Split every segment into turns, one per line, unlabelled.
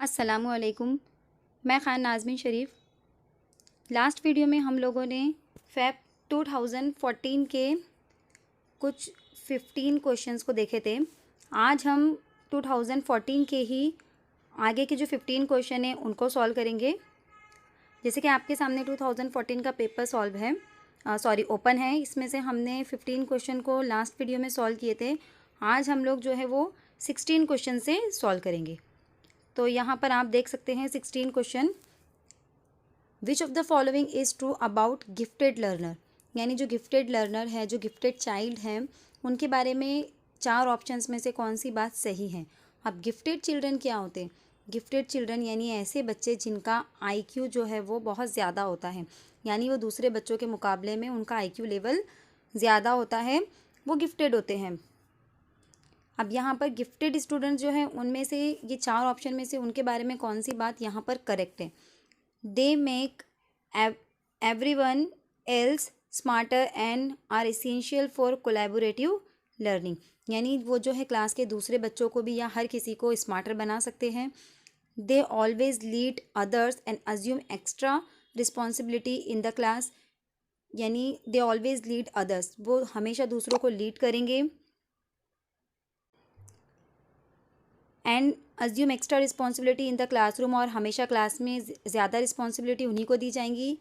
अस्सलामुअलैकुम। मैं ख़ान नाज़मीन शरीफ़। Last video में हम लोगों ने फ़ैब 2014 के कुछ 15 क्वेश्चंस को देखे थे। आज हम 2014 के ही आगे के जो 15 क्वेश्चन हैं उनको सॉल्व करेंगे। जैसे कि आपके सामने 2014 का पेपर सॉल्व है, ओपन है। इसमें से हमने 15 क्वेश्चन को लास्ट वीडियो में सॉल्व किए थे। आज हम लोग जो है वो 16 क्वेश्चन से सॉल्व करेंगे। तो यहाँ पर आप देख सकते हैं 16 question. Which of the following is true about gifted learner, यानी जो गिफ्टेड लर्नर है, जो गिफ्टेड चाइल्ड हैं, उनके बारे में 4 ऑप्शंस में से कौन सी बात सही है। अब गिफ्टेड चिल्ड्रन क्या होते हैं? गिफ्टेड चिल्ड्रन यानी ऐसे बच्चे जिनका आईक्यू जो है वो बहुत ज़्यादा होता है, यानी वो दूसरे बच्चों के मुकाबले में उनका आईक्यू लेवल ज़्यादा होता है, वो गिफ्टेड होते हैं। अब यहाँ पर गिफ्टेड स्टूडेंट जो हैं उनमें से ये 4 ऑप्शन में से उनके बारे में कौन सी बात यहाँ पर करेक्ट है? They make everyone else smarter and are essential for collaborative learning, यानी वो जो है क्लास के दूसरे बच्चों को भी या हर किसी को स्मार्टर बना सकते हैं। They always lead others and assume extra responsibility in the class, यानी दे ऑलवेज लीड अदर्स, वो हमेशा दूसरों को लीड करेंगे। And assume extra responsibility in the classroom, और हमेशा क्लास में ज़्यादा रिस्पॉन्सिबिलिटी उन्हीं को दी जाएंगी।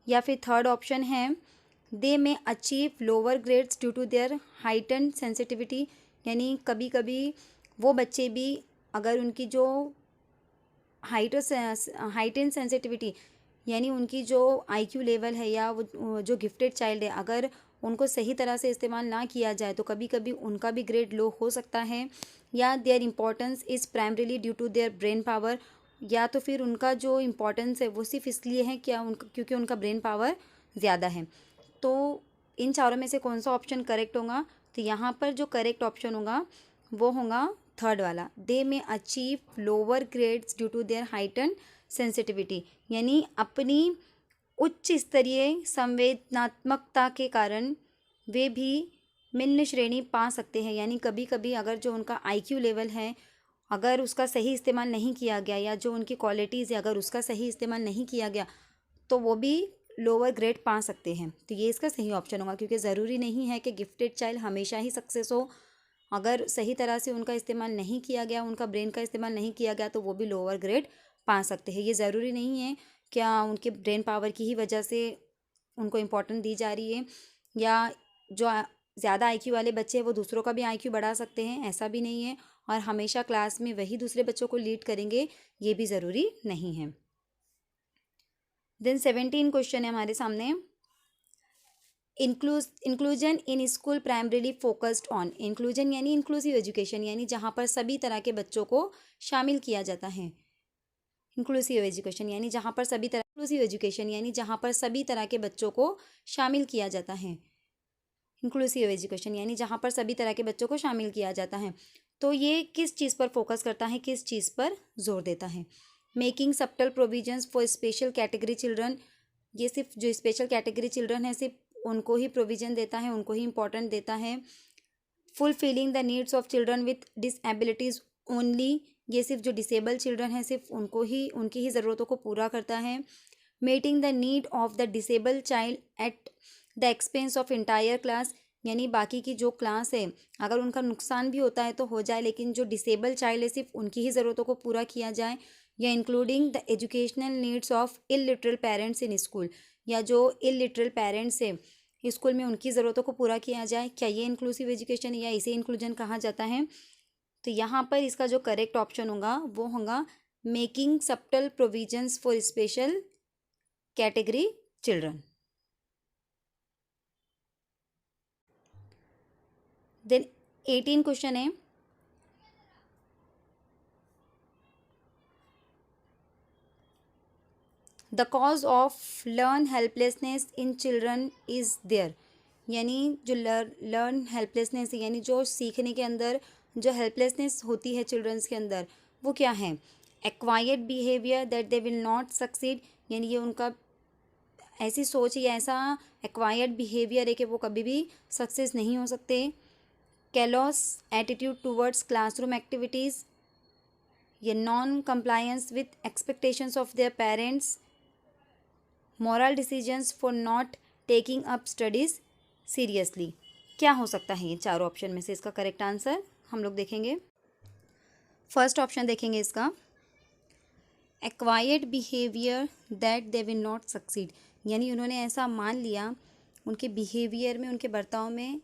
या फिर थर्ड ऑप्शन है they may achieve lower grades due to their heightened sensitivity, यानी कभी कभी वो बच्चे भी अगर उनकी जो हाइटन सेंसिटिविटी यानी उनकी जो आईक्यू लेवल है या वो जो गिफ्टेड चाइल्ड है, अगर उनको सही तरह से इस्तेमाल ना किया जाए तो कभी कभी उनका भी ग्रेड लो हो सकता है। या their importance is primarily due to their brain power, या तो फिर उनका जो इम्पोर्टेंस है वो सिर्फ इसलिए है क्योंकि उनका ब्रेन पावर ज़्यादा है। तो इन चारों में से कौन सा ऑप्शन करेक्ट होगा? तो यहाँ पर जो करेक्ट ऑप्शन होगा वो होगा थर्ड वाला, they may achieve lower grades due to their heightened sensitivity, यानी अपनी उच्च स्तरीय संवेदनात्मकता के कारण वे भी निम्न श्रेणी पा सकते हैं। यानी कभी कभी अगर जो उनका आईक्यू लेवल है अगर उसका सही इस्तेमाल नहीं किया गया, या जो उनकी क्वालिटीज़ है अगर उसका सही इस्तेमाल नहीं किया गया, तो वो भी लोअर ग्रेड पा सकते हैं। तो ये इसका सही ऑप्शन होगा, क्योंकि ज़रूरी नहीं है कि गिफ्टेड चाइल्ड हमेशा ही सक्सेस हो। अगर सही तरह से उनका इस्तेमाल नहीं किया गया, उनका ब्रेन का इस्तेमाल नहीं किया गया, तो वो भी लोअर ग्रेड पा सकते हैं। ये ज़रूरी नहीं है क्या उनके ब्रेन पावर की ही वजह से उनको इम्पोर्टेंस दी जा रही है, या जो ज़्यादा आईक्यू वाले बच्चे हैं वो दूसरों का भी आईक्यू बढ़ा सकते हैं, ऐसा भी नहीं है। और हमेशा क्लास में वही दूसरे बच्चों को लीड करेंगे, ये भी ज़रूरी नहीं है। देन 17 क्वेश्चन है हमारे सामने। Inclusion in school primarily focused on, inclusion यानी इंक्लूसिव एजुकेशन, यानी जहाँ पर सभी तरह के बच्चों को शामिल किया जाता है। इंक्लूसिव एजुकेशन यानी जहाँ पर सभी तरह इंक्लूसिव एजुकेशन यानी जहाँ पर सभी तरह के बच्चों को शामिल किया जाता है। इंक्लूसिव एजुकेशन यानी जहाँ पर सभी तरह के बच्चों को शामिल किया जाता है। तो ये किस चीज़ पर फोकस करता है, किस चीज़ पर जोर देता है? Making subtle provisions for special category children, ये सिर्फ जो स्पेशल कैटेगरी चिल्ड्रन है सिर्फ उनको ही प्रोविज़न देता है, उनको ही इम्पोर्टेंट देता है। Fulfilling the needs of children with disabilities only, ये सिर्फ जो डिसेबल चिल्ड्रन है सिर्फ उनको ही उनकी ही ज़रूरतों को पूरा करता है। Meeting the need of the disable child at the expense of entire class, यानी बाकी की जो क्लास है अगर उनका नुकसान भी होता है तो हो जाए, लेकिन जो डिसेबल चाइल्ड है सिर्फ उनकी ही ज़रूरतों को पूरा किया जाए। या including the educational needs of illiterate parents in school, या जो इलिटरल पेरेंट्स है स्कूल में उनकी ज़रूरतों को पूरा किया जाए। क्या ये इंक्लूसिव एजुकेशन या इसे इंक्लूजन कहा जाता है? तो यहाँ पर इसका जो करेक्ट ऑप्शन होगा वो होगा making subtle provisions for special category children. Then 18 question है। The cause of learn helplessness in children is there, यानी जो लर्न हेल्पलेसनेस है यानी जो सीखने के अंदर जो हेल्पलेसनेस होती है चिल्ड्रंस के अंदर, वो क्या है? Acquired behaviour that they will not succeed, यानी ये उनका ऐसी सोच या ऐसा एक्वायर्ड बिहेवियर है कि वो कभी भी सक्सेस नहीं हो सकते। कैलॉस एटीट्यूड टूवर्ड्स क्लासरूम एक्टिविटीज़, ये non compliance with expectations of their parents, moral decisions for not taking up studies seriously. क्या हो सकता है ये चारों ऑप्शन में से इसका करेक्ट आंसर हम लोग देखेंगे। फर्स्ट ऑप्शन देखेंगे इसका, acquired behaviour that they will not succeed, यानी उन्होंने ऐसा मान लिया, उनके बिहेवियर में, उनके बर्ताव में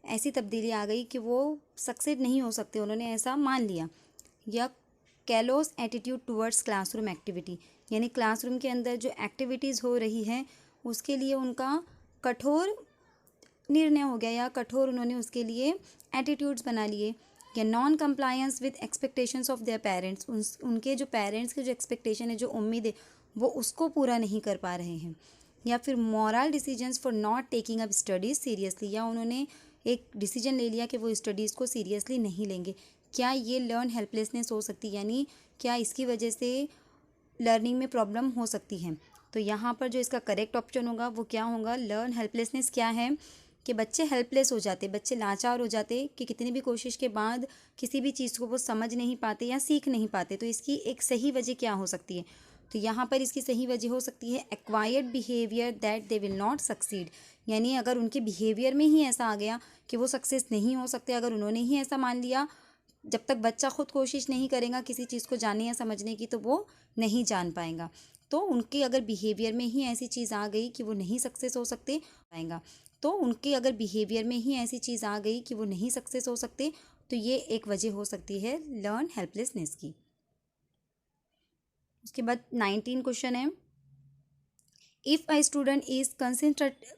ऐसी तब्दीली आ गई कि वो सक्सीड नहीं हो सकते, उन्होंने ऐसा मान लिया। या callus attitude towards classroom activity, यानी क्लासरूम के अंदर जो एक्टिविटीज़ हो रही हैं उसके लिए उनका कठोर निर्णय हो गया, या कठोर उन्होंने उसके लिए एटीट्यूड्स बना लिए। या non compliance with expectations of their parents, उनके जो पेरेंट्स की जो एक्सपेक्टेशन है, जो उम्मीद है, वो उसको पूरा नहीं कर पा रहे हैं। या फिर moral decisions for not taking up studies seriously, या उन्होंने एक डिसीजन ले लिया कि वो स्टडीज़ को सीरियसली नहीं लेंगे। क्या ये लर्न हेल्पलेसनेस हो सकती है, यानी क्या इसकी वजह से लर्निंग में प्रॉब्लम हो सकती है। तो यहाँ पर जो इसका करेक्ट ऑप्शन होगा वो क्या होगा, लर्न हेल्पलेसनेस क्या है कि बच्चे हेल्पलेस हो जाते, बच्चे लाचार हो जाते कि कितनी भी कोशिश के बाद किसी भी चीज़ को वो समझ नहीं पाते या सीख नहीं पाते। तो इसकी एक सही वजह क्या हो सकती है, तो यहाँ पर इसकी सही वजह हो सकती है acquired behaviour that they will not succeed, यानी अगर उनके बिहेवियर में ही ऐसा आ गया कि वो सक्सेस नहीं हो सकते, अगर उन्होंने ही ऐसा मान लिया, जब तक बच्चा खुद कोशिश नहीं करेगा किसी चीज़ को जानने या समझने की तो वो नहीं जान पाएगा। तो उनके अगर बिहेवियर में ही ऐसी चीज़ आ गई कि वो नहीं सक्सेस हो सकते पाएगा, तो उनके अगर बिहेवियर में ही ऐसी चीज़ आ गई कि वो नहीं सक्सेस हो सकते, तो ये एक वजह हो सकती है लर्न हेल्पलेसनेस की। उसके बाद 19 क्वेश्चन है, if a student is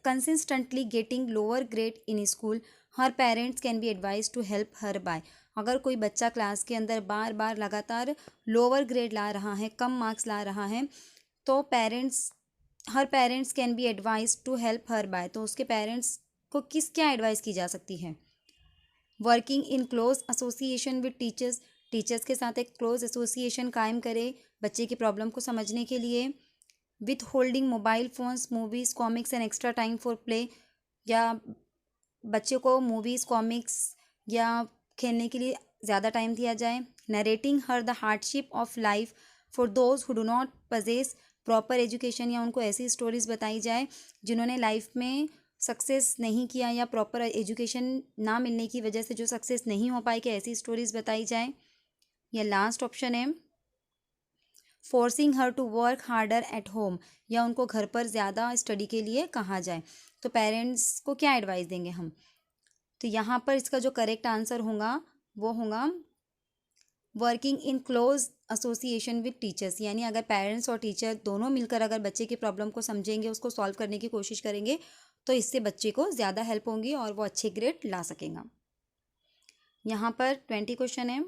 consistently getting lower grade in school, her parents can be advise to help her by. अगर कोई बच्चा क्लास के अंदर बार बार लगातार लोअर ग्रेड ला रहा है, कम मार्क्स ला रहा है, तो her parents can be advise to help her by, तो उसके पेरेंट्स को क्या एडवाइस की जा सकती है। Working in close association with teachers, teachers के साथ एक क्लोज एसोसिएशन कायम करे बच्चे की प्रॉब्लम को समझने के लिए। With holding mobile phones, movies, comics and extra time for play, या बच्चे को मूवीज़, कॉमिक्स या खेलने के लिए ज़्यादा टाइम दिया जाए। Narrating her the hardship of life for those who do not possess proper education, या उनको ऐसी स्टोरीज़ बताई जाए जिन्होंने लाइफ में सक्सेस नहीं किया या प्रॉपर एजुकेशन ना मिलने की वजह से जो सक्सेस नहीं हो पाई, कि ऐसी स्टोरीज़ बताई जाए। या लास्ट ऑप्शन है forcing her to work harder at home, या उनको घर पर ज़्यादा स्टडी के लिए कहा जाए। तो पेरेंट्स को क्या एडवाइस देंगे हम, तो यहाँ पर इसका जो करेक्ट आंसर होगा वो होगा working in close association with teachers, यानी अगर पेरेंट्स और टीचर दोनों मिलकर अगर बच्चे की प्रॉब्लम को समझेंगे, उसको सॉल्व करने की कोशिश करेंगे, तो इससे बच्चे को ज़्यादा हेल्प होंगी और वो अच्छे ग्रेड ला सकेगा। यहाँ पर 20 क्वेश्चन है,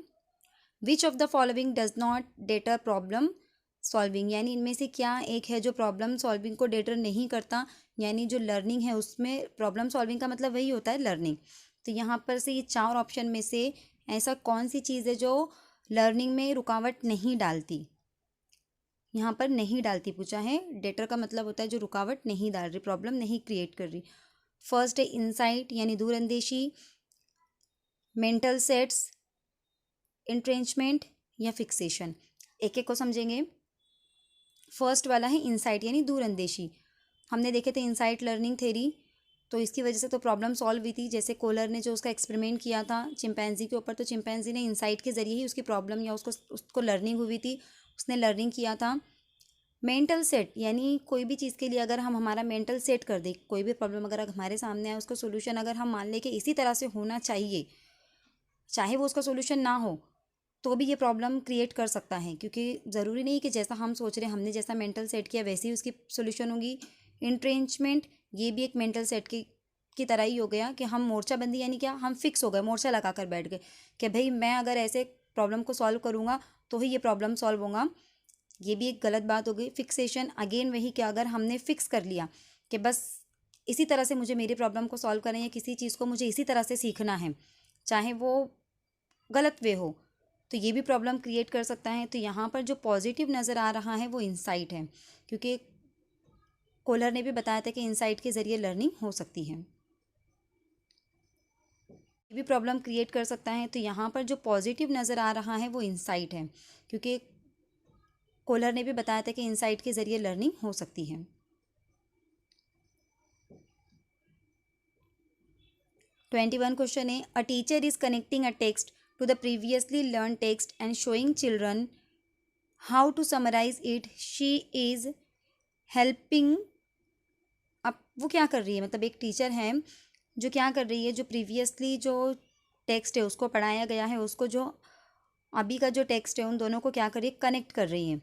which of the following does not debtor problem solving, यानी इनमें से क्या एक है जो प्रॉब्लम सॉल्विंग को डेटर नहीं करता, यानी जो लर्निंग है उसमें प्रॉब्लम सॉल्विंग का मतलब वही होता है लर्निंग। तो यहाँ पर से ये चार ऑप्शन में से ऐसा कौन सी चीज़ है जो लर्निंग में रुकावट नहीं डालती, यहाँ पर नहीं डालती पूछा है। डेटर का मतलब होता है जो रुकावट नहीं डाल रही, प्रॉब्लम नहीं क्रिएट कर रही। फर्स्ट है इंसाइट, यानी दूरअंदेशी, मेंटल सेट्स, इंट्रेंचमेंट या फिक्सेशन। एक एक को समझेंगे। फर्स्ट वाला है इंसाइट, यानी दूरअंदेशी। हमने देखे थे इंसाइट लर्निंग थ्योरी, तो इसकी वजह से तो प्रॉब्लम सॉल्व हुई थी। जैसे कोलर ने जो उसका एक्सपेरिमेंट किया था चिंपैंजी के ऊपर, तो चिंपैंजी ने इंसाइट के जरिए ही उसकी प्रॉब्लम या उसको लर्निंग हुई थी, उसने लर्निंग किया था। मेंटल सेट, यानी कोई भी चीज़ के लिए अगर हम हमारा मेंटल सेट कर दें, कोई भी प्रॉब्लम अगर हमारे सामने आए, उसका सोल्यूशन अगर हम मान लें कि इसी तरह से होना चाहिए, चाहे वो उसका सोल्यूशन ना हो तो भी ये प्रॉब्लम क्रिएट कर सकता है, क्योंकि ज़रूरी नहीं कि जैसा हम सोच रहे हैं, हमने जैसा मेंटल सेट किया वैसे ही उसकी सोल्यूशन होगी। इंट्रेंचमेंट, ये भी एक मेंटल सेट की तरह ही हो गया कि हम मोर्चाबंदी, यानी क्या, हम फिक्स हो गए, मोर्चा लगा कर बैठ गए कि भाई मैं अगर ऐसे प्रॉब्लम को सॉल्व करूँगा तो ही ये प्रॉब्लम सॉल्व होगा। ये भी एक गलत बात हो गई। फिक्सेशन, अगेन वही कि अगर हमने फिक्स कर लिया कि बस इसी तरह से मुझे मेरी प्रॉब्लम को सॉल्व करना है, या किसी चीज़ को मुझे इसी तरह से सीखना है, चाहे वो गलत वे हो, तो ये भी प्रॉब्लम क्रिएट कर सकता है। तो यहाँ पर जो पॉजिटिव नज़र आ रहा है वो इंसाइट है, क्योंकि कोलर ने भी बताया था कि इंसाइट के ज़रिए लर्निंग हो सकती है। भी प्रॉब्लम क्रिएट कर सकता है। तो यहाँ पर जो पॉजिटिव नज़र आ रहा है वो इनसाइट है, क्योंकि कोलर ने भी बताया था कि इनसाइट के ज़रिए लर्निंग हो सकती है। 21 क्वेश्चन है, a teacher is connecting a text to the previously learn text and showing children how to summarise it, she is helping. अब वो क्या कर रही है, मतलब एक टीचर है जो क्या कर रही है, जो प्रीवियसली जो टेक्स्ट है उसको पढ़ाया गया है, उसको जो अभी का जो टेक्स्ट है उन दोनों को क्या कर रही है, कनेक्ट कर रही है।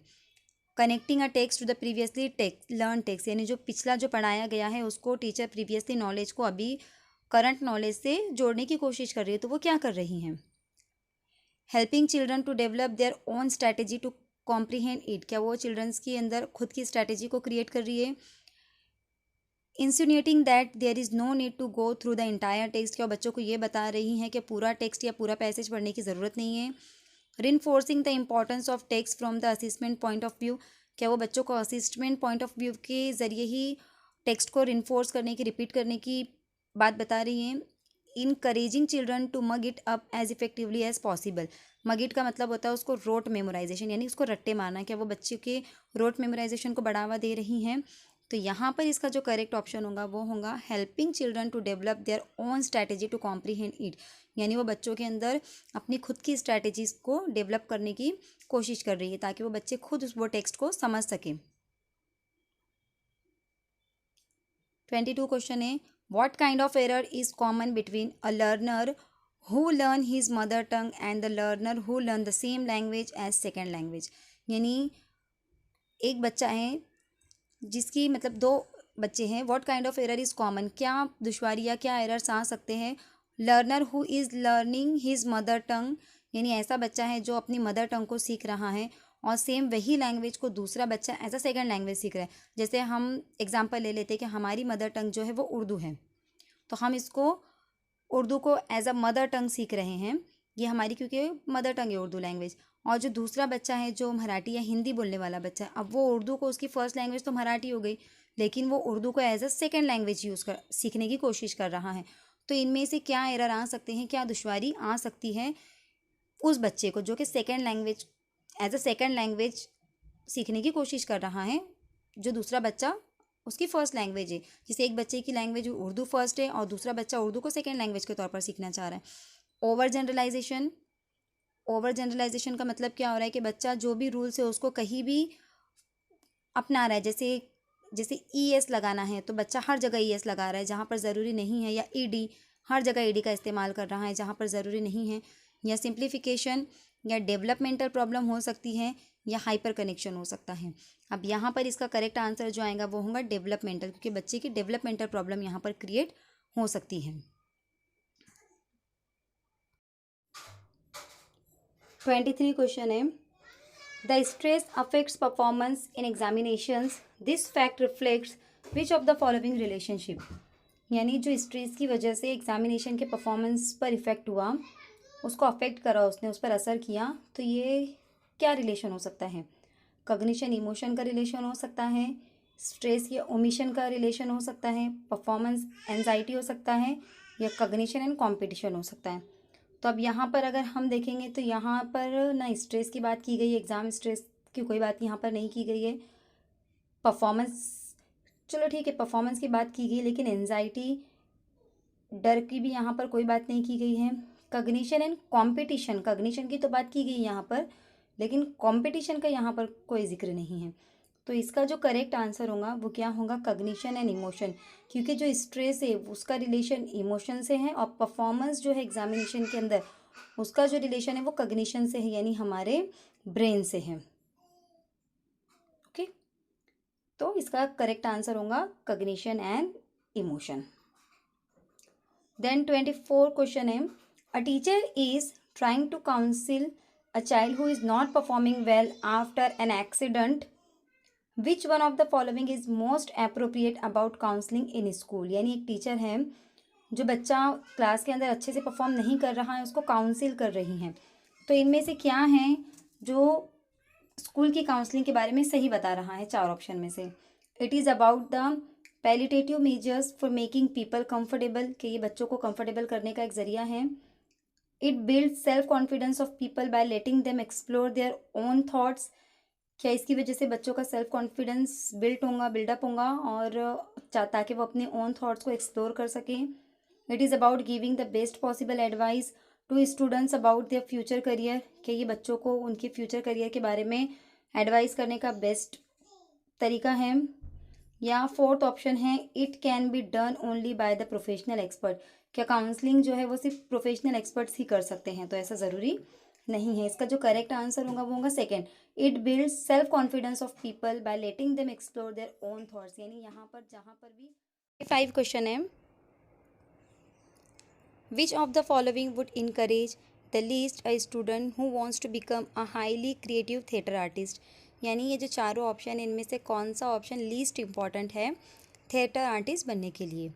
Connecting a text to the previously text learn text, यानी जो पिछला जो पढ़ाया गया है उसको टीचर प्रीवियसली नॉलेज को अभी करंट नॉलेज से जोड़ने की कोशिश कर रही है। तो वो क्या कर रही हैं, helping children to develop their own strategy to comprehend it, क्या वो चिल्ड्रंस के अंदर खुद की स्ट्रैटेजी को क्रिएट कर रही है। Insinuating that there is no need to go through the entire text, क्या बच्चों को ये बता रही हैं कि पूरा टेक्स्ट या पूरा पैसेज पढ़ने की ज़रूरत नहीं है। Reinforcing the importance of text from the assessment point of view, क्या वो बच्चों को असिस्मेंट पॉइंट ऑफ व्यू के ज़रिए ही टेक्स्ट को रिनफोर्स करने की, रिपीट करने की बात बता रही हैं। Encouraging children to mug it up as effectively as possible, mug it का मतलब होता है उसको रोट मेमोराइजेशन, यानी उसको रट्टे मारना, क्या वो बच्चे के रोट मेमोराइजेशन को बढ़ावा दे रही हैं। तो यहाँ पर इसका जो करेक्ट ऑप्शन होगा वो होगा helping children to develop their own strategy to comprehend it, यानी वो बच्चों के अंदर अपनी खुद की स्ट्रैटेजीज को डेवलप करने की कोशिश कर रही है ताकि वो बच्चे खुद वो टेक्स्ट को समझ सकें। 22 क्वेश्चन है, what kind of error is common between a learner who learn his mother tongue and the learner who learn the same language as second language, यानी एक बच्चा है जिसकी, मतलब दो बच्चे हैं, what kind of error is common, क्या दुश्वारी या क्या एरर्स आ सकते हैं। Learner who is learning his mother tongue, यानी ऐसा बच्चा है जो अपनी मदर टंग को सीख रहा है और सेम वही लैंग्वेज को दूसरा बच्चा एज अ सेकेंड लैंग्वेज सीख रहा है। जैसे हम एग्जांपल ले लेते हैं कि हमारी मदर टंग जो है वो उर्दू है, तो हम इसको उर्दू को एज अ मदर टंग सीख रहे हैं, ये हमारी क्योंकि मदर टंग है उर्दू लैंग्वेज। और जो दूसरा बच्चा है जो मराठी या हिंदी बोलने वाला बच्चा है, अब वो उर्दू को, उसकी फर्स्ट लैंग्वेज तो मराठी हो गई, लेकिन वो उर्दू को as a second language use कर सीखने की कोशिश कर रहा है। तो इनमें से क्या एरर आ सकते हैं, क्या दुश्वारी आ सकती है उस बच्चे को जो कि second language as a second language सीखने की कोशिश कर रहा है, जो दूसरा बच्चा उसकी फ़र्स्ट लैंग्वेज है। जैसे एक बच्चे की लैंग्वेज उर्दू फर्स्ट है और दूसरा बच्चा उर्दू को सेकेंड लैंग्वेज के तौर पर सीखना चाह रहा है। ओवर जनरलाइजेशन, ओवर जनरलाइजेशन का मतलब क्या हो रहा है कि बच्चा जो भी रूल्स है उसको कहीं भी अपना रहा है। जैसे जैसे ई एस लगाना है तो बच्चा हर जगह ई एस लगा रहा है जहाँ पर ज़रूरी नहीं है, या ई डी, हर जगह ई डी का इस्तेमाल कर रहा है जहाँ पर ज़रूरी नहीं है। या सिंप्लीफिकेशन या डेवलपमेंटल प्रॉब्लम हो सकती है, या हाइपर कनेक्शन हो सकता है। अब यहाँ पर इसका करेक्ट आंसर जो आएगा वो होगा डेवलपमेंटल, क्योंकि बच्चे की डेवलपमेंटल प्रॉब्लम यहाँ पर क्रिएट हो सकती है। 23 क्वेश्चन है, the stress affects performance in examinations, this fact reflects which of the following relationship, यानी जो स्ट्रेस की वजह से एग्जामिनेशन के परफॉर्मेंस पर इफेक्ट हुआ, उसको अफेक्ट करा, उसने उस पर असर किया, तो ये क्या रिलेशन हो सकता है। कॉग्निशन इमोशन का रिलेशन हो सकता है, स्ट्रेस या ओमिशन का रिलेशन हो सकता है, परफॉर्मेंस एंजाइटी हो सकता है, या कॉग्निशन एंड कॉम्पिटिशन हो सकता है। तो अब यहाँ पर अगर हम देखेंगे तो यहाँ पर ना स्ट्रेस की बात की गई है, एग्ज़ाम स्ट्रेस की कोई बात यहाँ पर नहीं की गई है। परफॉर्मेंस, चलो ठीक है, परफॉर्मेंस की बात की गई, लेकिन एंजाइटी, डर की भी यहाँ पर कोई बात नहीं की गई है। कॉग्निशन एंड कॉम्पिटिशन, कॉग्निशन की तो बात की गई यहाँ पर, लेकिन कॉम्पिटिशन का यहाँ पर कोई जिक्र नहीं है। तो इसका जो करेक्ट आंसर होगा वो क्या होगा, कॉग्निशन एंड इमोशन, क्योंकि जो स्ट्रेस है उसका रिलेशन इमोशन से है, और परफॉर्मेंस जो है एग्जामिनेशन के अंदर उसका जो रिलेशन है वो कॉग्निशन से है, यानी हमारे ब्रेन से है। ओके, तो इसका करेक्ट आंसर होगा cognition and emotion. Then 24 question है, a teacher is trying to counsel a child who is not performing well after an accident, which one of the following is most appropriate about counselling in school, यानी एक teacher है जो बच्चा class के अंदर अच्छे से परफॉर्म नहीं कर रहा है उसको काउंसिल कर रही हैं, तो इनमें से क्या है जो स्कूल की काउंसलिंग के बारे में सही बता रहा है। चार ऑप्शन में से, it is about the palliative measures for making people comfortable, कि ये बच्चों को कंफर्टेबल करने का एक ज़रिया है। It build self confidence of people by letting them explore their own thoughts, क्या इसकी वजह से बच्चों का सेल्फ कॉन्फिडेंस बिल्डअप होगा और ताकि वो अपने ओन थॉट्स को एक्सप्लोर कर सकें। It is about giving the best possible advice to students about their future career, कि ये बच्चों को उनके फ्यूचर करियर के बारे में एडवाइस करने का बेस्ट तरीका है। या फोर्थ ऑप्शन है, it can be done only by the professional expert, क्या काउंसलिंग जो है वो सिर्फ प्रोफेशनल एक्सपर्ट्स ही कर सकते हैं, तो ऐसा ज़रूरी नहीं है। इसका जो करेक्ट आंसर होगा वो होगा second, it builds self confidence of people by letting them explore their own thoughts, यानी यहाँ पर जहाँ पर भी 5 क्वेश्चन है। Which of the following would encourage the least a student who wants to become a highly creative theatre artist, यानी ये जो चारों ऑप्शन है इनमें से कौन सा ऑप्शन लीस्ट इम्पॉर्टेंट है थिएटर आर्टिस्ट बनने के लिए।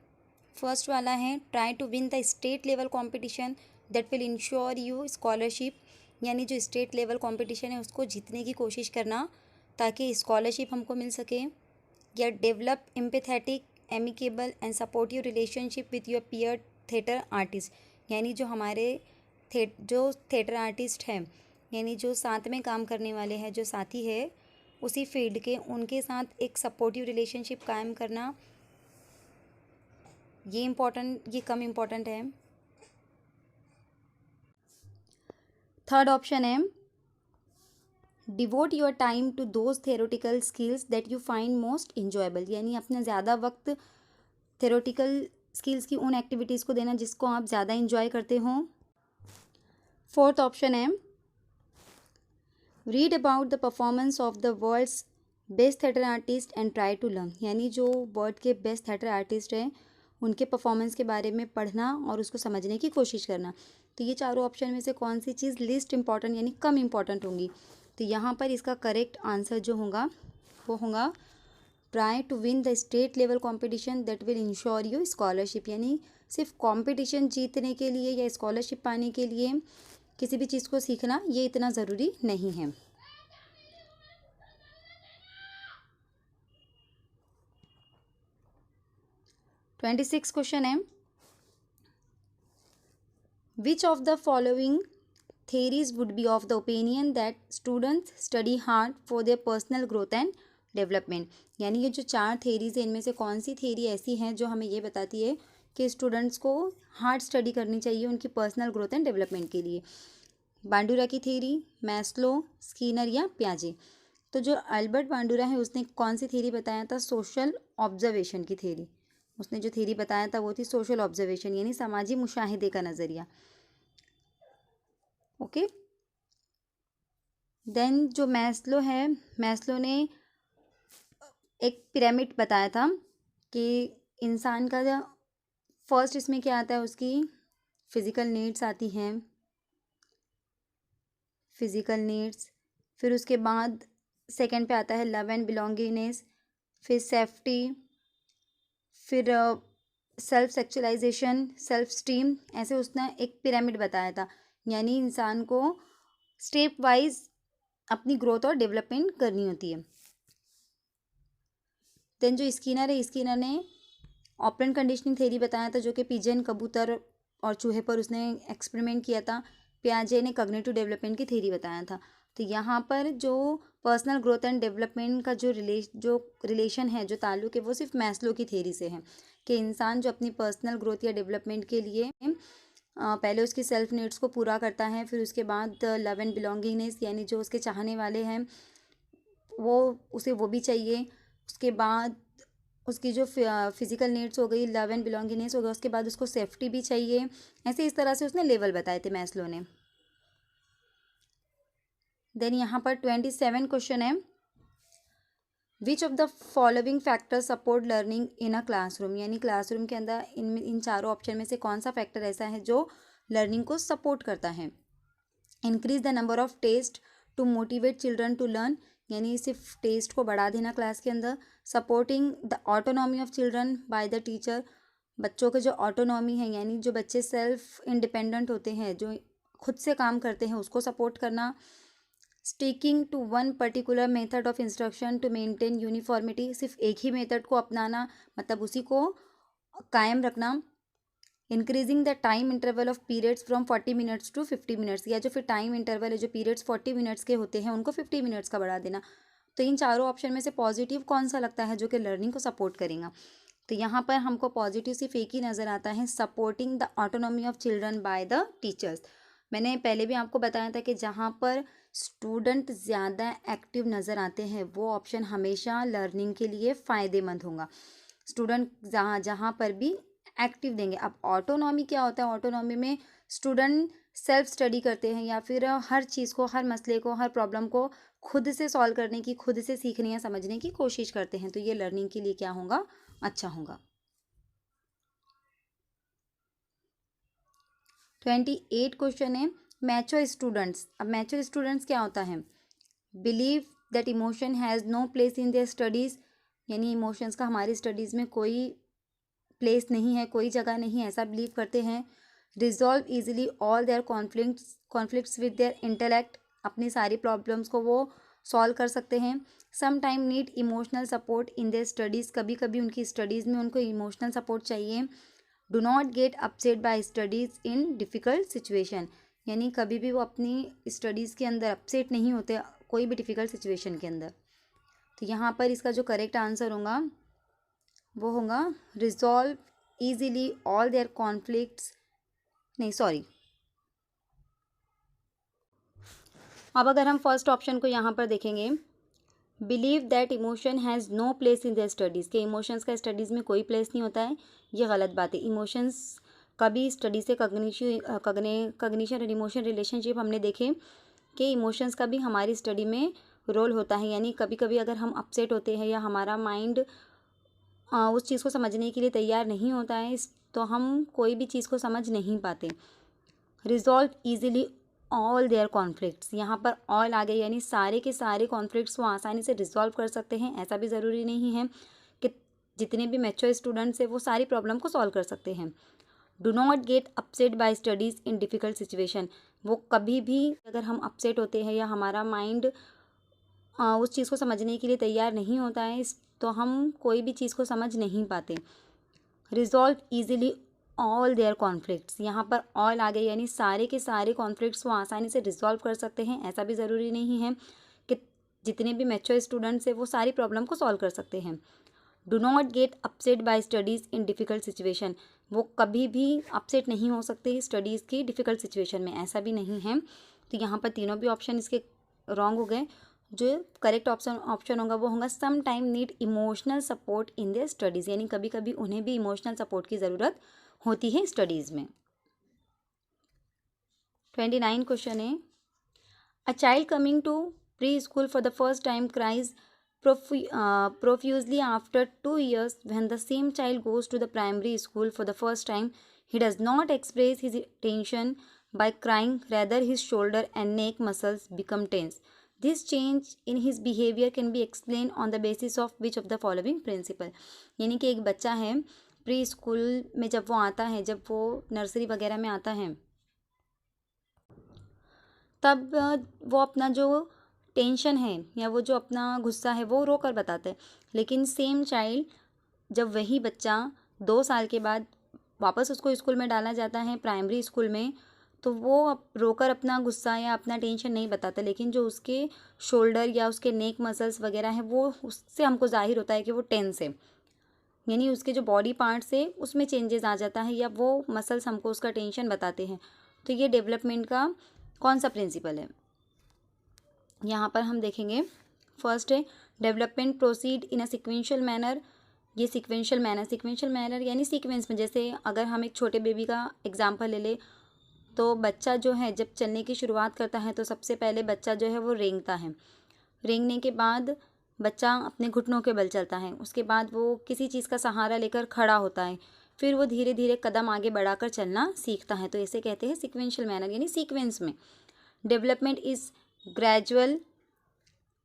फर्स्ट वाला है, try to win the state level competition that will ensure you scholarship, यानी जो स्टेट लेवल कॉम्पिटिशन है उसको जीतने की कोशिश करना ताकि स्कॉलरशिप हमको मिल सके। या develop empathetic amicable and supportive relationship with your peer theatre artist, यानी जो हमारे जो थिएटर आर्टिस्ट हैं, यानी जो साथ में काम करने वाले हैं, जो साथी है उसी फील्ड के, उनके साथ एक सपोर्टिव रिलेशनशिप कायम करना, ये कम इम्पॉर्टेंट है। थर्ड ऑप्शन है, devote your time to those theoretical skills that you find most enjoyable, यानी अपना ज़्यादा वक्त थेरोटिकल स्किल्स की उन एक्टिविटीज़ को देना जिसको आप ज़्यादा इंजॉय करते हो। फोर्थ ऑप्शन है, read about the performance of the world's best theatre artist and try to learn, यानी जो वर्ल्ड के बेस्ट थिएटर आर्टिस्ट हैं उनके परफॉर्मेंस के बारे में पढ़ना और उसको समझने की कोशिश करना। तो ये चारों ऑप्शन में से कौन सी चीज़ लिस्ट इम्पॉर्टेंट यानी कम इम्पॉर्टेंट होंगी, तो यहाँ पर इसका करेक्ट आंसर जो होगा वो होगा try to win the state level competition that will ensure you scholarship, यानी सिर्फ कॉम्पिटिशन जीतने के लिए या स्कॉलरशिप पाने के लिए किसी भी चीज़ को सीखना ये इतना ज़रूरी नहीं है। ट्वेंटी 26 क्वेश्चन है, which of the following theories would be of the opinion that students study hard for their personal growth and development, यानी ये जो 4 theories है इनमें से कौन सी theory ऐसी हैं जो हमें ये बताती है कि स्टूडेंट्स को हार्ड स्टडी करनी चाहिए उनकी पर्सनल ग्रोथ एंड डेवलपमेंट के लिए। बांडुरा की थ्योरी, मैस्लो, स्किनर या पियाजे। तो जो अल्बर्ट बांडुरा है उसने कौन सी थ्योरी बताया था, सोशल ऑब्जर्वेशन की थ्योरी, उसने जो थ्योरी बताया था वो थी सोशल ऑब्जर्वेशन यानी समाजी मुशाहिदे का नज़रिया। ओके, देन जो मैस्लो है, मैस्लो ने एक पिरामिड बताया था कि इंसान का फर्स्ट इसमें क्या आता है, उसकी फिज़िकल नीड्स आती हैं, फिज़िकल नीड्स, फिर उसके बाद सेकंड पे आता है लव एंड बिलोंगिंगनेस, फिर सेफ्टी, फिर सेल्फ सेक्चुअलाइजेशन, सेल्फ स्टीम, ऐसे उसने एक पिरामिड बताया था, यानी इंसान को स्टेप वाइज अपनी ग्रोथ और डेवलपमेंट करनी होती है। देन जो स्किनर है, स्किनर ने ऑपरेंट कंडीशनिंग थ्योरी बताया था जो कि पिजन, कबूतर और चूहे पर उसने एक्सपेरिमेंट किया था। पियाजे ने कॉग्निटिव डेवलपमेंट की थ्योरी बताया था। तो यहाँ पर जो पर्सनल ग्रोथ एंड डेवलपमेंट का जो रिलेशन है, जो ताल्लुक है, वो सिर्फ मैस्लो की थ्योरी से है कि इंसान जो अपनी पर्सनल ग्रोथ या डेवलपमेंट के लिए पहले उसकी सेल्फ नीड्स को पूरा करता है, फिर उसके बाद लव एंड बिलोंगिंगनेस यानी जो उसके चाहने वाले हैं उसे वो भी चाहिए, उसके बाद उसकी जो फिज़िकल नीड्स हो गई, लव एंड बिलोंगिंगनेस हो गया, उसके बाद उसको सेफ्टी भी चाहिए। ऐसे इस तरह से उसने लेवल बताए थे मैस्लो ने। देन यहाँ पर 27 क्वेश्चन है, which of the following factor support learning in a classroom, यानी क्लासरूम के अंदर इन चारों ऑप्शन में से कौन सा फैक्टर ऐसा है जो लर्निंग को सपोर्ट करता है। Increase the number of test to motivate children to learn, यानी सिर्फ टेस्ट को बढ़ा देना क्लास के अंदर। Supporting the autonomy of children by the teacher, बच्चों के जो ऑटोनॉमी है यानी जो बच्चे सेल्फ इंडिपेंडेंट होते हैं, जो खुद से काम करते हैं, उसको सपोर्ट करना। Sticking to one particular method of instruction to maintain uniformity, सिर्फ एक ही मेथड को अपनाना मतलब उसी को कायम रखना। Increasing the time interval of periods from 40 minutes to 50 minutes, या जो फिर टाइम इंटरवल है जो पीरियड्स 40 मिनट्स के होते हैं उनको 50 मिनट्स का बढ़ा देना। तो इन चारों ऑप्शन में से पॉजिटिव कौन सा लगता है जो कि लर्निंग को सपोर्ट करेगा? तो यहाँ पर हमको पॉजिटिव सिर्फ एक ही नज़र आता है, supporting the autonomy of children by the teachers. मैंने पहले भी आपको बताया था कि जहाँ पर स्टूडेंट ज़्यादा एक्टिव नज़र आते हैं वो ऑप्शन हमेशा लर्निंग के लिए फ़ायदेमंद होगा। स्टूडेंट जहाँ जहाँ पर भी एक्टिव देंगे। अब ऑटोनॉमी क्या होता है? ऑटोनॉमी में स्टूडेंट सेल्फ स्टडी करते हैं या फिर हर चीज़ को, हर मसले को, हर प्रॉब्लम को खुद से सॉल्व करने की, खुद से सीखने या समझने की कोशिश करते हैं। तो ये लर्निंग के लिए क्या होगा? अच्छा होगा। 28 क्वेश्चन है मैच्योर स्टूडेंट्स। अब मैच्योर स्टूडेंट्स क्या होता है? Believe that emotion has no place in their studies, यानी इमोशंस का हमारी स्टडीज़ में कोई प्लेस नहीं है, कोई जगह नहीं है, ऐसा बिलीव करते हैं। Resolve easily all their conflicts with their intellect, अपनी सारी प्रॉब्लम्स को वो सॉल्व कर सकते हैं। Some time need emotional support in their studies, कभी कभी उनकी स्टडीज़ में उनको इमोशनल सपोर्ट चाहिए। Do not get upset by studies in difficult situation, यानी कभी भी वो अपनी स्टडीज़ के अंदर अपसेट नहीं होते कोई भी डिफ़िकल्ट सिचुएशन के अंदर। तो यहाँ पर इसका जो करेक्ट आंसर होगा वो होगा resolve easily all their conflicts, नहीं सॉरी। अब अगर हम फर्स्ट ऑप्शन को यहाँ पर देखेंगे, believe that emotion has no place in their studies, के इमोशंस का स्टडीज़ में कोई प्लेस नहीं होता है, ये गलत बात है। इमोशंस कभी स्टडी से कग्निशन और इमोशन रिलेशनशिप हमने देखे कि इमोशंस का भी हमारी स्टडी में रोल होता है, यानी कभी कभी अगर हम अपसेट होते हैं या हमारा माइंड उस चीज़ को समझने के लिए तैयार नहीं होता है तो हम कोई भी चीज़ को समझ नहीं पाते। Resolve easily all their conflicts, यहाँ पर ऑल आ गए यानी सारे के सारे कॉन्फ्लिक्ट्स वो आसानी से रिजॉल्व कर सकते हैं। ऐसा भी ज़रूरी नहीं है कि जितने भी मैच्योर स्टूडेंट्स हैं वो सारी प्रॉब्लम को सॉल्व कर सकते हैं। Do not get upset by studies in difficult situation, वो कभी भी अगर हम अपसेट होते हैं या हमारा माइंड उस चीज़ को समझने के लिए तैयार नहीं होता है तो हम कोई भी चीज़ को समझ नहीं पाते। Resolve easily all their conflicts, यहाँ पर ऑल आ गए यानी सारे के सारे कॉन्फ्लिक्ट्स वो आसानी से रिजॉल्व कर सकते हैं। ऐसा भी ज़रूरी नहीं है कि जितने भी मैच्योर स्टूडेंट्स हैं वो सारी प्रॉब्लम को सॉल्व कर सकते हैं। Do not get upset by studies in difficult situation, वो कभी भी अपसेट नहीं हो सकते स्टडीज़ की डिफ़िकल्ट सिचुएशन में, ऐसा भी नहीं है। तो यहाँ पर तीनों भी ऑप्शन इसके रॉन्ग हो गए। जो करेक्ट ऑप्शन होगा वो होगा some time need emotional support in their studies, यानी कभी कभी उन्हें भी इमोशनल सपोर्ट की ज़रूरत होती है स्टडीज़ में। 29 क्वेश्चन है a child coming to pre school for the first time cries profusely after 2 years. When the same child goes to the primary school for the first time, he does not express his tension by crying, rather his shoulder and neck muscles become tense. This change in his behavior can be explained on the basis of which of the following principle, यानी कि एक बच्चा है pre school में जब वो आता है, जब वो नर्सरी वगैरह में आता है तब वो अपना जो टेंशन है या वो जो अपना गुस्सा है वो रो कर बताता है। लेकिन सेम चाइल्ड जब वही बच्चा 2 साल के बाद वापस उसको स्कूल में डाला जाता है प्राइमरी स्कूल में, तो वो रोकर अपना गुस्सा या अपना टेंशन नहीं बताता, लेकिन जो उसके शोल्डर या उसके नेक मसल्स वगैरह हैं वो उससे हमको जाहिर होता है कि वो टेंस है, यानी उसके जो बॉडी पार्ट्स है उसमें चेंजेस आ जाता है या वो मसल्स हमको उसका टेंशन बताते हैं। तो ये डेवलपमेंट का कौन सा प्रिंसिपल है? यहाँ पर हम देखेंगे फर्स्ट है development proceed in a sequential manner. ये सिक्वेंशियल मैनर यानी सीक्वेंस में, जैसे अगर हम एक छोटे बेबी का एग्जांपल ले ले तो बच्चा जो है जब चलने की शुरुआत करता है तो सबसे पहले बच्चा जो है वो रेंगता है, रेंगने के बाद बच्चा अपने घुटनों के बल चलता है, उसके बाद वो किसी चीज़ का सहारा लेकर खड़ा होता है, फिर वो धीरे धीरे कदम आगे बढ़ाकर चलना सीखता है। तो इसे कहते हैं सिक्वेंशियल मैनर यानी सीक्वेंस में। Development is gradual,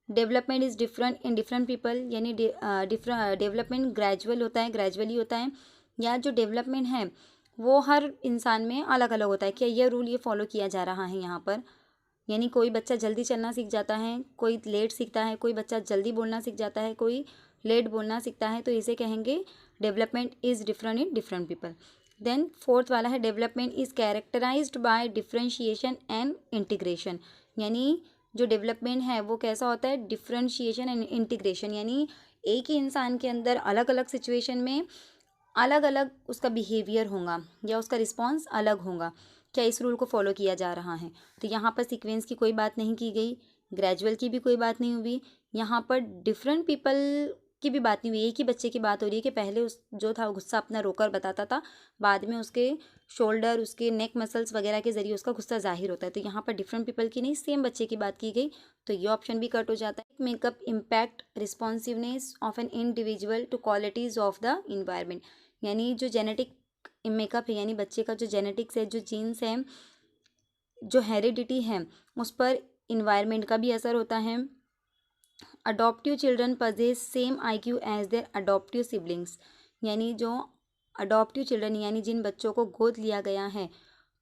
development is different in different people, यानी डेवलपमेंट ग्रेजुअल होता है, ग्रेजुअली होता है, या जो डेवलपमेंट है वो हर इंसान में अलग अलग होता है। क्या यह रूल ये फॉलो किया जा रहा है यहाँ पर, यानी कोई बच्चा जल्दी चलना सीख जाता है, कोई लेट सीखता है, कोई बच्चा जल्दी बोलना सीख जाता है, कोई लेट बोलना सीखता है, तो इसे कहेंगे development is different in different people. Then fourth वाला है development is characterised by differentiation and integration. यानी जो डेवलपमेंट है वो कैसा होता है, डिफरेंशिएशन एंड इंटीग्रेशन, यानी एक ही इंसान के अंदर अलग अलग सिचुएशन में अलग अलग उसका बिहेवियर होगा या उसका रिस्पॉन्स अलग होगा। क्या इस रूल को फॉलो किया जा रहा है? तो यहाँ पर सीक्वेंस की कोई बात नहीं की गई, ग्रेजुअल की भी कोई बात नहीं हुई, यहाँ पर डिफरेंट पीपल की भी बात नहीं हुई। एक ही बच्चे की बात हो रही है कि पहले उस जो था गुस्सा अपना रोकर बताता था, बाद में उसके शोल्डर, उसके नेक मसल्स वगैरह के जरिए उसका गुस्सा जाहिर होता है। तो यहाँ पर डिफरेंट पीपल की नहीं, सेम बच्चे की बात की गई, तो ये ऑप्शन भी कट हो जाता है। Makeup impact responsiveness of an individual to qualities of the environment. यानी जो जेनेटिक मेकअप है, यानी बच्चे का जो जेनेटिक्स है, जो जीन्स है, जो हेरिडिटी है, उस पर इन्वायरमेंट का भी असर होता है। Adoptive children possess same IQ as their adoptive siblings. यानी जो अडॉप्टिव चिल्ड्रन यानी जिन बच्चों को गोद लिया गया है,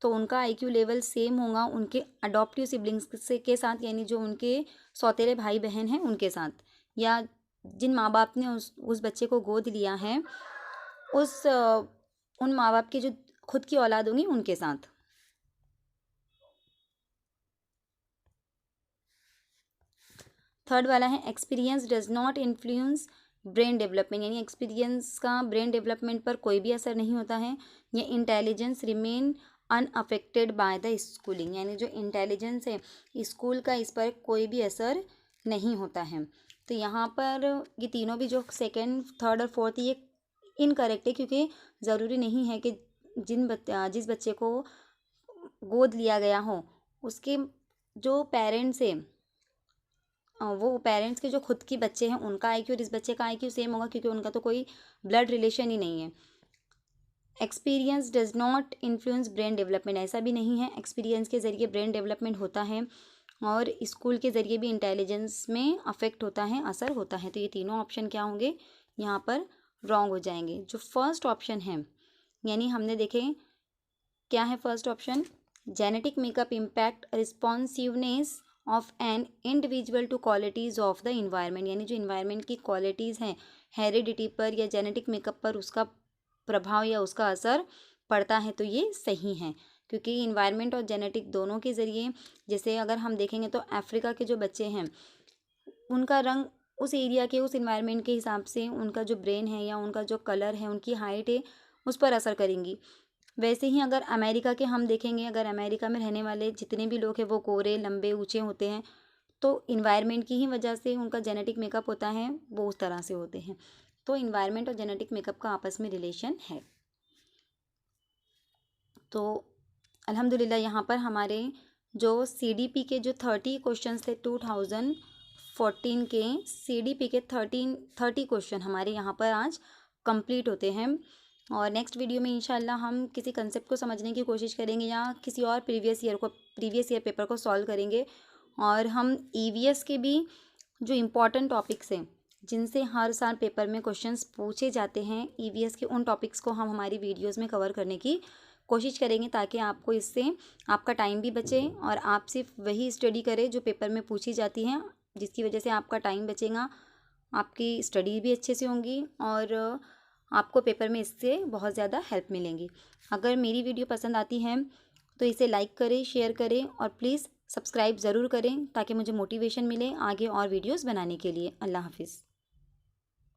तो उनका IQ लेवल सेम होगा उनके अडॉप्टिव सिबलिंग्स से के साथ, यानी जो उनके सौतेले भाई बहन हैं उनके साथ, या जिन माँ बाप ने उस बच्चे को गोद लिया है, उन माँ बाप की जो खुद की औलाद होंगी उनके साथ। थर्ड वाला है experience does not influence brain development. यानी एक्सपीरियंस का ब्रेन डेवलपमेंट पर कोई भी असर नहीं होता है। ये intelligence remain unaffected by the schooling. यानी जो इंटेलिजेंस है स्कूल का, इस पर कोई भी असर नहीं होता है। तो यहाँ पर ये तीनों भी जो सेकेंड, थर्ड और फोर्थ, ये इनकरेक्ट है, क्योंकि ज़रूरी नहीं है कि जिस बच्चे को गोद लिया गया हो उसके जो पेरेंट्स हैं, वो पेरेंट्स के जो खुद के बच्चे हैं उनका IQ और इस बच्चे का IQ सेम होगा, क्योंकि उनका तो कोई ब्लड रिलेशन ही नहीं है। Experience does not influence brain development, ऐसा भी नहीं है। एक्सपीरियंस के ज़रिए ब्रेन डेवलपमेंट होता है और स्कूल के ज़रिए भी इंटेलिजेंस में अफेक्ट होता है, असर होता है। तो ये तीनों ऑप्शन क्या होंगे, यहाँ पर रॉन्ग हो जाएंगे। जो फर्स्ट ऑप्शन है, यानी हमने देखे क्या है first option, genetic makeup impact responsiveness of an individual to qualities of the environment. यानी जो इन्वायरमेंट की क्वालिटीज़ हैं, हेरिडिटी पर या जेनेटिक मेकअप पर उसका प्रभाव या उसका असर पड़ता है, तो ये सही है। क्योंकि इन्वायरमेंट और जेनेटिक दोनों के ज़रिए, जैसे अगर हम देखेंगे तो अफ्रीका के जो बच्चे हैं उनका रंग उस एरिया के, उस इन्वायरमेंट के हिसाब से उनका जो ब्रेन है या उनका जो कलर है, उनकी हाइट है, उस पर असर करेंगी। वैसे ही अगर अमेरिका के हम देखेंगे, अगर अमेरिका में रहने वाले जितने भी लोग हैं वो गोरे, लंबे, ऊंचे होते हैं, तो इन्वायरमेंट की ही वजह से उनका जेनेटिक मेकअप होता है, वो उस तरह से होते हैं। तो इन्वायरमेंट और जेनेटिक मेकअप का आपस में रिलेशन है। तो अल्हम्दुलिल्लाह यहाँ पर हमारे जो CDP के जो 30 क्वेश्चंस थे 2014 के, CDP के 30 क्वेश्चन हमारे यहाँ पर आज कंप्लीट होते हैं। और नेक्स्ट वीडियो में इंशाल्लाह हम किसी कंसेप्ट को समझने की कोशिश करेंगे या किसी और प्रीवियस ईयर पेपर को सॉल्व करेंगे। और हम EVS के भी जो इम्पॉर्टेंट टॉपिक्स हैं, जिनसे हर साल पेपर में क्वेश्चंस पूछे जाते हैं, EVS के उन टॉपिक्स को हम हमारी वीडियोज़ में कवर करने की कोशिश करेंगे, ताकि आपको इससे आपका टाइम भी बचे और आप सिर्फ वही स्टडी करें जो पेपर में पूछी जाती हैं, जिसकी वजह से आपका टाइम बचेगा, आपकी स्टडी भी अच्छे से होंगी और आपको पेपर में इससे बहुत ज़्यादा हेल्प मिलेंगी। अगर मेरी वीडियो पसंद आती है तो इसे लाइक करें, शेयर करें और प्लीज़ सब्सक्राइब ज़रूर करें, ताकि मुझे मोटिवेशन मिले आगे और वीडियोज़ बनाने के लिए। अल्लाह हाफिज़।